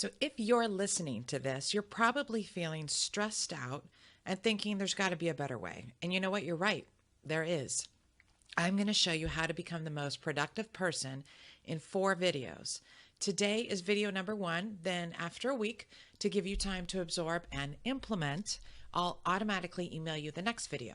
So if you're listening to this, you're probably feeling stressed out and thinking there's got to be a better way. And you know what? You're right. There is. I'm going to show you how to become the most productive person in 4 videos. Today is video number 1. Then after a week, to give you time to absorb and implement, I'll automatically email you the next video.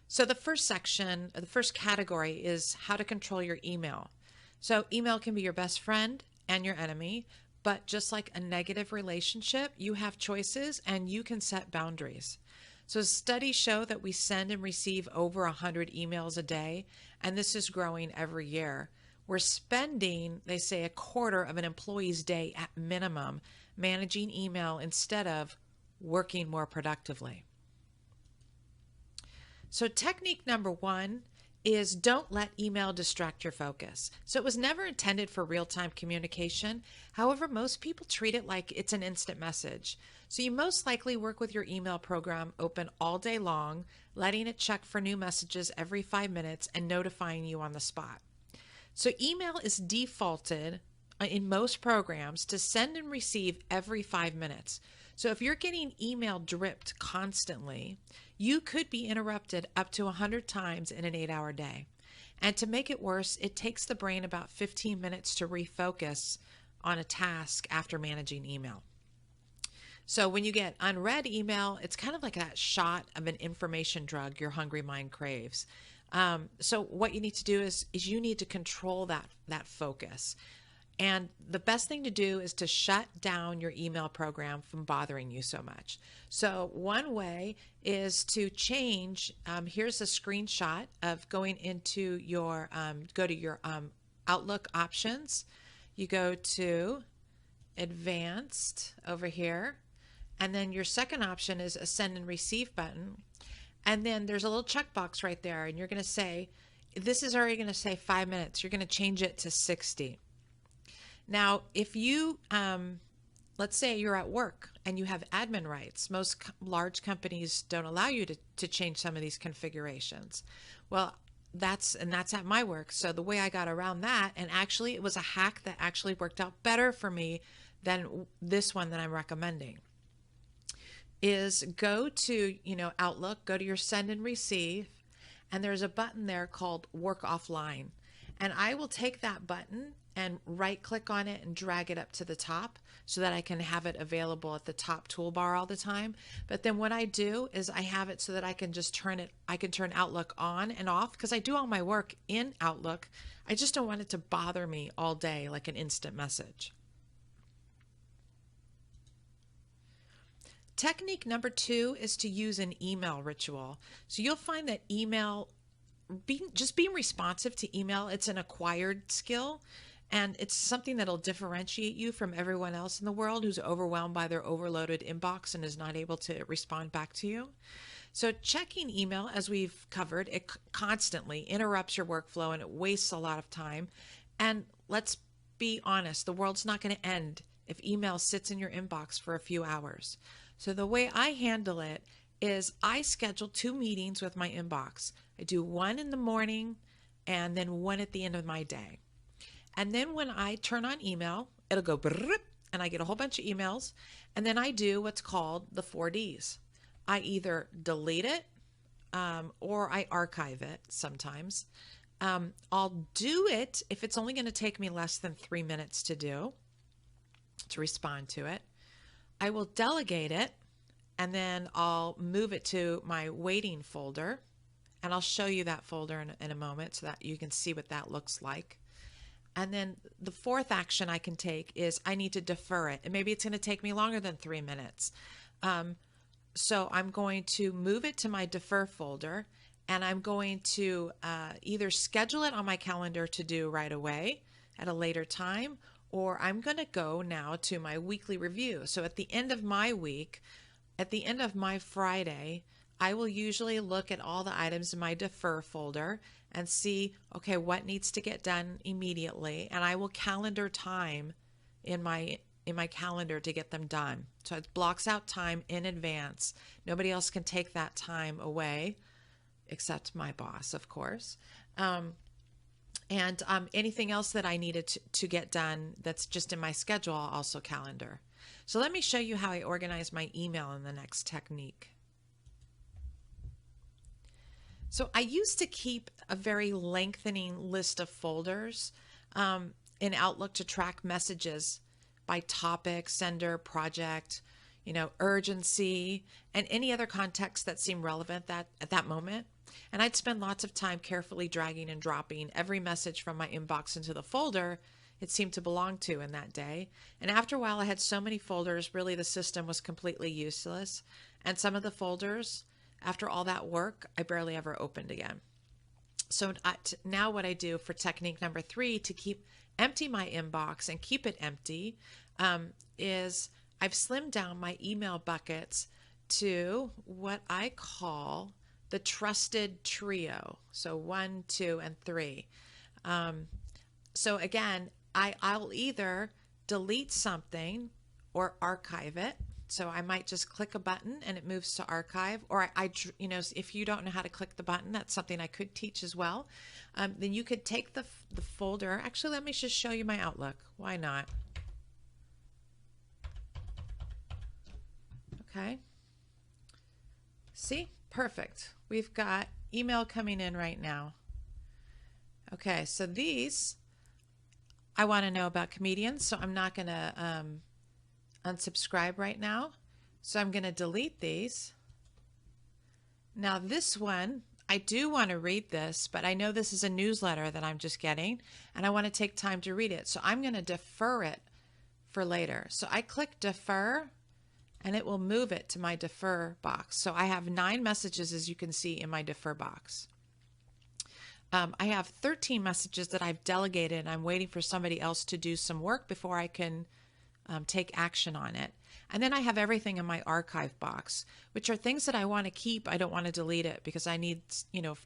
So the first section, the first category is how to control your email. So email can be your best friend and your enemy, but just like a negative relationship, you have choices and you can set boundaries. So studies show that we send and receive over 100 emails a day, and this is growing every year. We're spending, they say, a quarter of an employee's day at minimum managing email instead of working more productively. So technique number 1 is don't let email distract your focus. So it was never intended for real-time communication. However, most people treat it like it's an instant message. So you most likely work with your email program open all day long, letting it check for new messages every 5 minutes and notifying you on the spot. So email is defaulted in most programs to send and receive every 5 minutes. So if you're getting email dripped constantly, you could be interrupted up to 100 times in an 8-hour day. And to make it worse, it takes the brain about 15 minutes to refocus on a task after managing email. So when you get unread email, it's kind of like that shot of an information drug your hungry mind craves. So what you need to do is you need to control that focus. And the best thing to do is to shut down your email program from bothering you so much. So one way is to change, here's a screenshot of going into your, go to your Outlook options. You go to Advanced over here. And then your second option is a send and receive button. And then there's a little checkbox right there. And you're going to say, this is already going to say 5 minutes. You're going to change it to 60. Now, if you, let's say you're at work and you have admin rights, most large companies don't allow you to change some of these configurations. Well, that's at my work. So the way I got around that, and actually it was a hack that actually worked out better for me than this one that I'm recommending, is go to, Outlook, go to your send and receive, and there's a button there called work offline. And I will take that button and right click on it and drag it up to the top so that I can have it available at the top toolbar all the time. But then what I do is I have it so that I can just turn Outlook on and off, because I do all my work in Outlook. I just don't want it to bother me all day like an instant message. Technique number 2 is to use an email ritual. So you'll find that email, just being responsive to email, it's an acquired skill. And it's something that'll differentiate you from everyone else in the world who's overwhelmed by their overloaded inbox and is not able to respond back to you. So checking email, as we've covered, it constantly interrupts your workflow and it wastes a lot of time. And let's be honest, the world's not going to end if email sits in your inbox for a few hours. So the way I handle it is I schedule 2 meetings with my inbox. I do one in the morning and then one at the end of my day. And then when I turn on email, it'll go brrrr, and I get a whole bunch of emails. And then I do what's called the 4 Ds. I either delete it or I archive it sometimes. I'll do it if it's only going to take me less than 3 minutes to respond to it. I will delegate it, and then I'll move it to my waiting folder. And I'll show you that folder in a moment so that you can see what that looks like. And then the 4th action I can take is I need to defer it. And maybe it's going to take me longer than 3 minutes. So I'm going to move it to my defer folder, and I'm going to either schedule it on my calendar to do right away at a later time, or I'm going to go now to my weekly review. So at the end of my week, at the end of my Friday, I will usually look at all the items in my defer folder and see, okay, what needs to get done immediately, and I will calendar time in my calendar to get them done. So it blocks out time in advance. Nobody else can take that time away except my boss, of course. And anything else that I needed to get done that's just in my schedule, I'll also calendar. So let me show you how I organize my email in the next technique. So I used to keep a very lengthening list of folders in Outlook to track messages by topic, sender, project, urgency, and any other context that seemed relevant at that moment. And I'd spend lots of time carefully dragging and dropping every message from my inbox into the folder it seemed to belong to in that day. And after a while, I had so many folders, really the system was completely useless. And some of the folders, after all that work, I barely ever opened again. So now what I do for technique number 3 to empty my inbox and keep it empty is I've slimmed down my email buckets to what I call the trusted trio. So 1, 2, and 3. So again, I'll either delete something or archive it. So I might just click a button and it moves to archive, or if you don't know how to click the button, that's something I could teach as well. Then you could take the folder. Actually, let me just show you my Outlook. Why not? Okay. See? Perfect. We've got email coming in right now. Okay, so these I want to know about comedians, so I'm not going to unsubscribe right now. So I'm going to delete these. Now this one, I do want to read this, but I know this is a newsletter that I'm just getting, and I want to take time to read it. So I'm going to defer it for later. So I click defer, and it will move it to my defer box. So I have 9 messages, as you can see, in my defer box. I have 13 messages that I've delegated, and I'm waiting for somebody else to do some work before I can take action on it. And then I have everything in my archive box, which are things that I want to keep. I don't want to delete it because I need,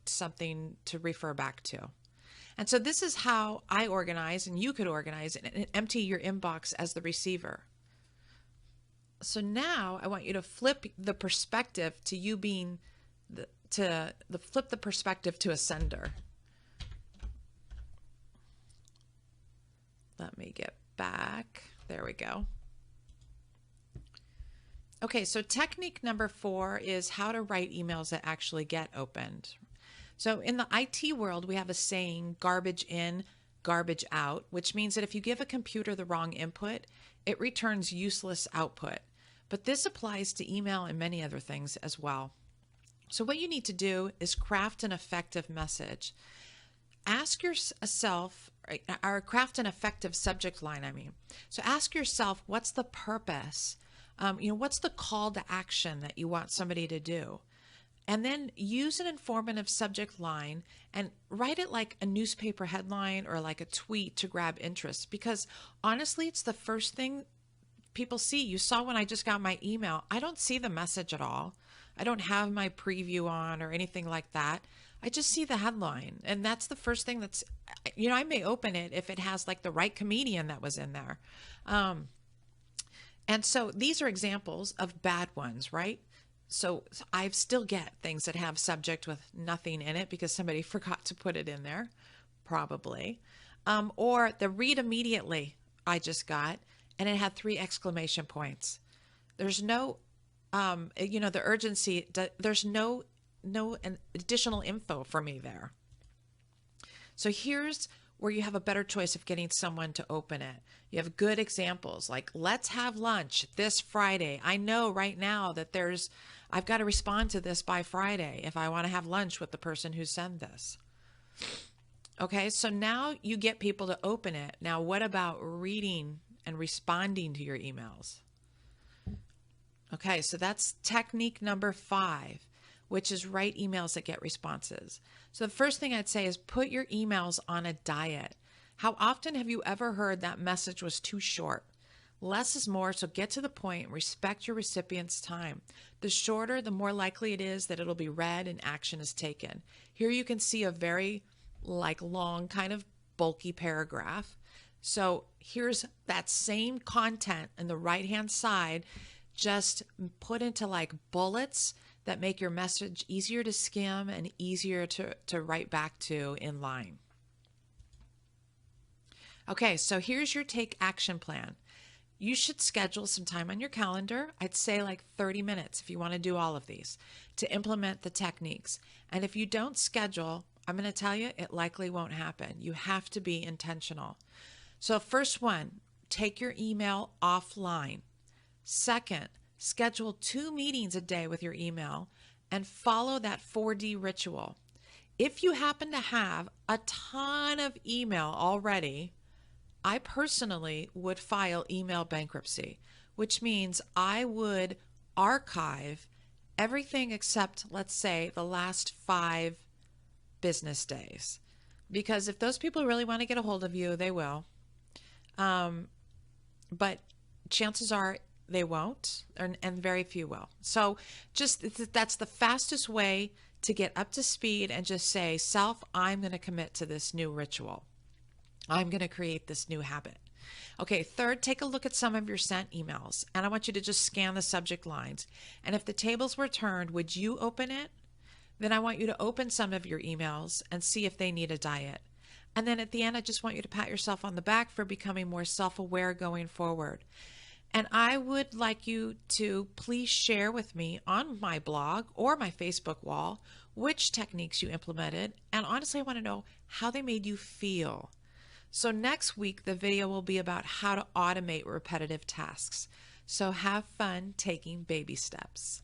something to refer back to. And so this is how I organize, and you could organize and empty your inbox as the receiver. So now I want you to flip the perspective to you being flip the perspective to a sender. Let me get back. There we go. Okay, so technique number 4 is how to write emails that actually get opened. So in the IT world, we have a saying, garbage in, garbage out, which means that if you give a computer the wrong input, it returns useless output. But this applies to email and many other things as well. So what you need to do is craft an effective message. Ask yourself, or craft an effective subject line, So ask yourself, what's the purpose? What's the call to action that you want somebody to do? And then use an informative subject line and write it like a newspaper headline or like a tweet to grab interest, because honestly, it's the first thing people see. You saw when I just got my email, I don't see the message at all. I don't have my preview on or anything like that. I just see the headline, and that's the first thing that's, I may open it if it has like the right comedian that was in there. And so these are examples of bad ones, right? So I still get things that have subject with nothing in it because somebody forgot to put it in there, probably. Or the read immediately I just got, and it had 3 exclamation points. There's no, the urgency, there's no additional info for me there. So here's where you have a better choice of getting someone to open it. You have good examples like, let's have lunch this Friday. I know right now that I've got to respond to this by Friday if I want to have lunch with the person who sent this. Okay, so now you get people to open it. Now, what about reading and responding to your emails? Okay, so that's technique number 5, which is write emails that get responses. So the first thing I'd say is put your emails on a diet. How often have you ever heard that message was too short? Less is more, so get to the point and respect your recipient's time. The shorter, the more likely it is that it'll be read and action is taken. Here you can see a very long kind of bulky paragraph. So here's that same content in the right-hand side, just put into like bullets that make your message easier to skim and easier to write back to in line. Okay, so here's your take action plan. You should schedule some time on your calendar. I'd say like 30 minutes if you want to do all of these to implement the techniques. And if you don't schedule, I'm going to tell you, it likely won't happen. You have to be intentional. So, first one, take your email offline. Second, schedule 2 meetings a day with your email and follow that 4D ritual. If you happen to have a ton of email already, I personally would file email bankruptcy, which means I would archive everything except, let's say, the last 5 business days. Because if those people really want to get a hold of you, they will. But chances are they won't, and very few will. So that's the fastest way to get up to speed and just say, self, I'm going to commit to this new ritual. I'm going to create this new habit. Okay, third, take a look at some of your sent emails, and I want you to just scan the subject lines. And if the tables were turned, would you open it? Then I want you to open some of your emails and see if they need a diet. And then at the end, I just want you to pat yourself on the back for becoming more self-aware going forward. And I would like you to please share with me on my blog or my Facebook wall which techniques you implemented. And honestly, I want to know how they made you feel. So next week, the video will be about how to automate repetitive tasks. So have fun taking baby steps.